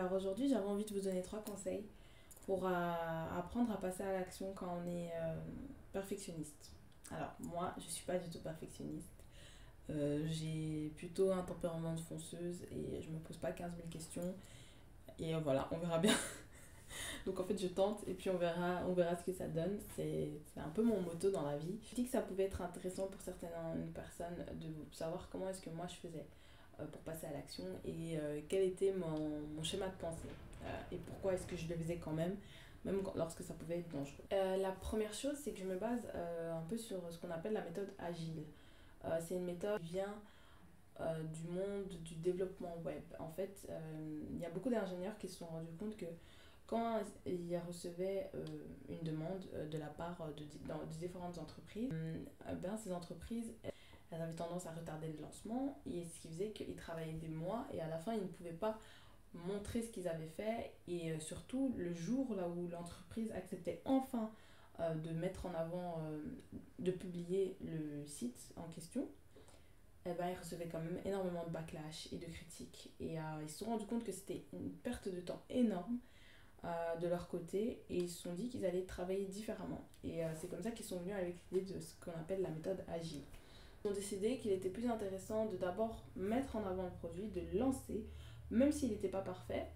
Alors aujourd'hui, j'avais envie de vous donner 3 conseils pour apprendre à passer à l'action quand on est perfectionniste. Alors moi, je suis pas du tout perfectionniste. J'ai plutôt un tempérament de fonceuse et je me pose pas 15 000 questions. Et voilà, on verra bien. Donc en fait, je tente et puis on verra ce que ça donne. C'est un peu mon motto dans la vie. Je dis que ça pouvait être intéressant pour certaines personnes de savoir comment est-ce que moi je faisais pour passer à l'action et quel était mon schéma de pensée et pourquoi est-ce que je le faisais quand même lorsque ça pouvait être dangereux. La première chose, c'est que je me base un peu sur ce qu'on appelle la méthode agile. C'est une méthode qui vient du monde du développement web. En fait, il y a beaucoup d'ingénieurs qui se sont rendus compte que quand ils recevaient une demande de la part de différentes entreprises, ces entreprises elles avaient tendance à retarder le lancement et ce qui faisait qu'ils travaillaient des mois et à la fin ils ne pouvaient pas montrer ce qu'ils avaient fait et surtout le jour là où l'entreprise acceptait enfin de mettre en avant, de publier le site en question, eh ben, ils recevaient quand même énormément de backlash et de critiques et ils se sont rendus compte que c'était une perte de temps énorme de leur côté et ils se sont dit qu'ils allaient travailler différemment et c'est comme ça qu'ils sont venus avec l'idée de ce qu'on appelle la méthode agile. Ils ont décidé qu'il était plus intéressant de d'abord mettre en avant le produit, de le lancer, même s'il n'était pas parfait,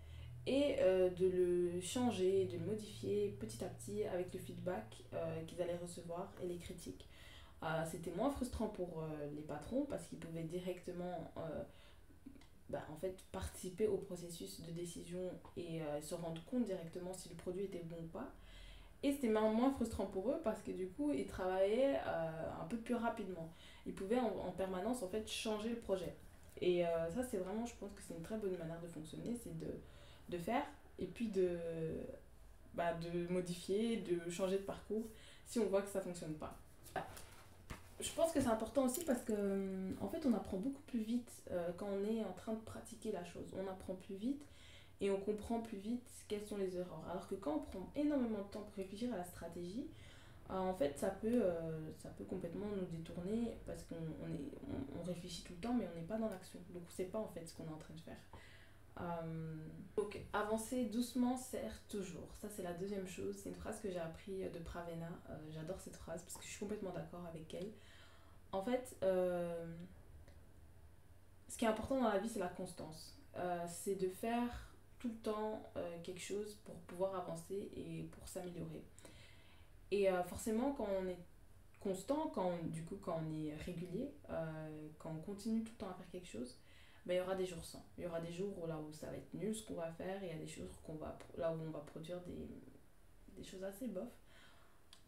et de le changer, de le modifier petit à petit avec le feedback qu'ils allaient recevoir et les critiques. C'était moins frustrant pour les patrons parce qu'ils pouvaient directement en fait, participer au processus de décision et se rendre compte directement si le produit était bon ou pas. Et c'était moins frustrant pour eux parce que du coup, ils travaillaient un peu plus rapidement. Ils pouvaient en permanence en fait changer le projet. Et ça, c'est vraiment, je pense que c'est une très bonne manière de fonctionner, c'est de faire et puis de modifier, de changer de parcours si on voit que ça ne fonctionne pas. Je pense que c'est important aussi parce que en fait, on apprend beaucoup plus vite quand on est en train de pratiquer la chose. On apprend plus vite et on comprend plus vite quelles sont les erreurs. Alors que quand on prend énormément de temps pour réfléchir à la stratégie, en fait, ça peut complètement nous détourner parce qu'on réfléchit tout le temps, mais on n'est pas dans l'action. Donc, on ne sait pas en fait ce qu'on est en train de faire. Donc, avancer doucement sert toujours. Ça, c'est la deuxième chose. C'est une phrase que j'ai appris de Pravena. J'adore cette phrase parce que je suis complètement d'accord avec elle. En fait, ce qui est important dans la vie, c'est la constance. C'est de faire tout le temps quelque chose pour pouvoir avancer et pour s'améliorer. Et forcément, quand on est constant, quand on est régulier, quand on continue tout le temps à faire quelque chose, il y aura des jours sans. Il y aura des jours là où ça va être nul ce qu'on va faire, et il y a des jours là où on va produire des choses assez bof.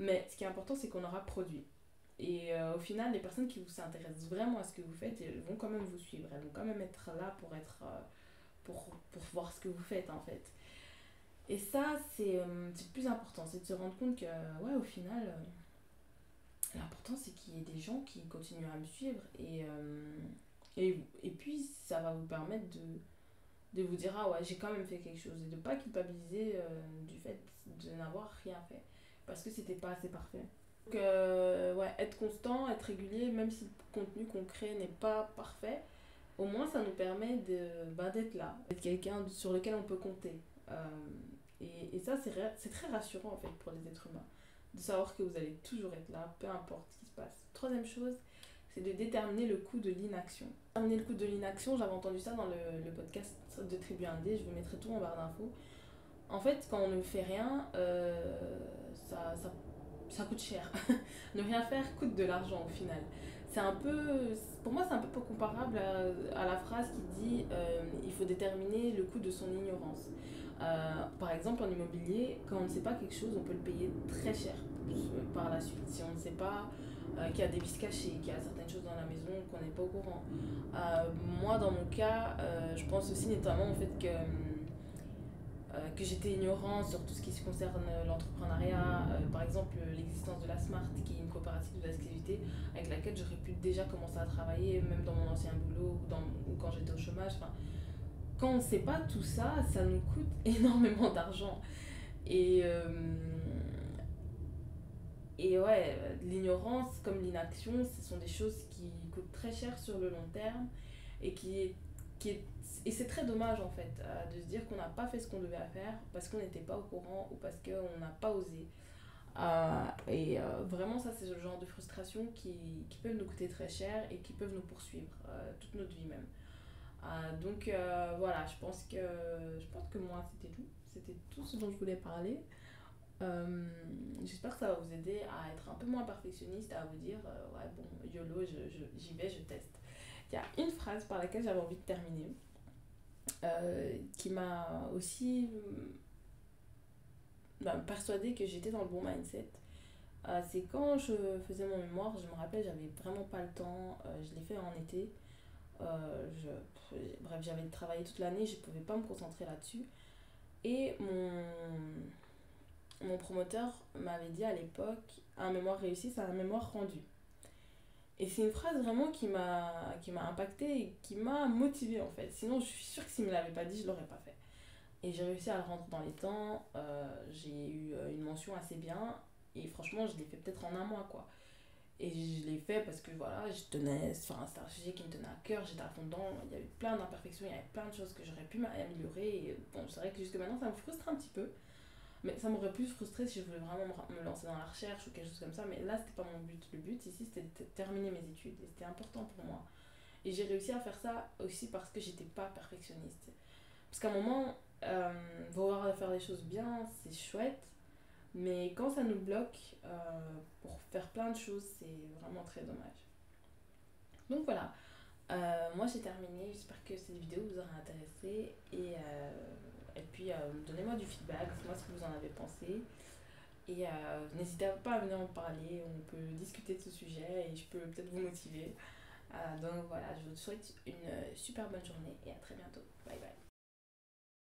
Mais ce qui est important, c'est qu'on aura produit. Et au final, les personnes qui s'intéressent vraiment à ce que vous faites, elles vont quand même vous suivre. Elles vont quand même être là pour voir ce que vous faites en fait. Et ça, c'est le plus important. C'est de se rendre compte que, ouais, au final, l'important c'est qu'il y ait des gens qui continuent à me suivre. Et puis, ça va vous permettre de vous dire, ah ouais, j'ai quand même fait quelque chose. Et de ne pas culpabiliser du fait de n'avoir rien fait. Parce que c'était pas assez parfait. Donc, ouais, être constant, être régulier, même si le contenu qu'on crée n'est pas parfait, au moins ça nous permet d'être là, d'être quelqu'un sur lequel on peut compter. Et ça, c'est très rassurant en fait pour les êtres humains, de savoir que vous allez toujours être là, peu importe ce qui se passe. Troisième chose, c'est de déterminer le coût de l'inaction. Déterminer le coût de l'inaction, j'avais entendu ça dans le podcast de Tribu Indé, je vous mettrai tout en barre d'infos. En fait, quand on ne fait rien, ça coûte cher. Ne rien faire coûte de l'argent au final. C'est un peu, pour moi, c'est un peu comparable à la phrase qui dit il faut déterminer le coût de son ignorance. Par exemple, en immobilier, quand on ne sait pas quelque chose, on peut le payer très cher par la suite. Si on ne sait pas qu'il y a des vices cachés, qu'il y a certaines choses dans la maison qu'on n'est pas au courant. Moi, dans mon cas, je pense aussi notamment au fait que j'étais ignorant sur tout ce qui se concerne l'entrepreneuriat, par exemple l'existence de la Smart, qui est une coopérative de l'activité avec laquelle j'aurais pu déjà commencer à travailler, même dans mon ancien boulot ou quand j'étais au chômage. Enfin, quand on ne sait pas tout ça, ça nous coûte énormément d'argent. Et, euh, et ouais, l'ignorance comme l'inaction, ce sont des choses qui coûtent très cher sur le long terme et qui qui est, et c'est très dommage en fait, de se dire qu'on n'a pas fait ce qu'on devait faire parce qu'on n'était pas au courant ou parce qu'on n'a pas osé. Vraiment, ça, c'est le genre de frustration qui peuvent nous coûter très cher et qui peuvent nous poursuivre toute notre vie même. Voilà, je pense que moi, c'était tout. C'était tout ce dont je voulais parler. Euh, J'espère que ça va vous aider à être un peu moins perfectionniste, à vous dire, ouais, bon, YOLO, j'y vais, je teste. Il y a une phrase par laquelle j'avais envie de terminer, qui m'a aussi persuadée que j'étais dans le bon mindset. C'est quand je faisais mon mémoire, je me rappelle, j'avais vraiment pas le temps. Je l'ai fait en été. Bref, j'avais travaillé toute l'année, je pouvais pas me concentrer là-dessus. Et mon promoteur m'avait dit à l'époque, un mémoire réussi, c'est un mémoire rendu. Et c'est une phrase vraiment qui m'a impactée et qui m'a motivée en fait. Sinon, je suis sûre que s'il me l'avait pas dit, je l'aurais pas fait. Et j'ai réussi à le rendre dans les temps. J'ai eu une mention assez bien. Et franchement, je l'ai fait peut-être en un mois quoi. Et je l'ai fait parce que voilà, je tenais, enfin, c'était un sujet qui me tenait à cœur, j'étais à fond dedans. Il y avait plein d'imperfections, il y avait plein de choses que j'aurais pu améliorer. Et bon, c'est vrai que jusque maintenant, ça me frustre un petit peu. Mais ça m'aurait plus frustré si je voulais vraiment me lancer dans la recherche ou quelque chose comme ça. Mais là, c'était pas mon but. Le but ici, c'était de terminer mes études. Et c'était important pour moi. Et j'ai réussi à faire ça aussi parce que j'étais pas perfectionniste. Parce qu'à un moment, vouloir faire les choses bien, c'est chouette. Mais quand ça nous bloque pour faire plein de choses, c'est vraiment très dommage. Donc voilà, moi j'ai terminé. J'espère que cette vidéo vous aura intéressé. Et puis donnez-moi du feedback, dites-moi ce que vous en avez pensé. Et n'hésitez pas à venir en parler, on peut discuter de ce sujet et je peux peut-être vous motiver. Donc voilà, je vous souhaite une super bonne journée et à très bientôt. Bye bye.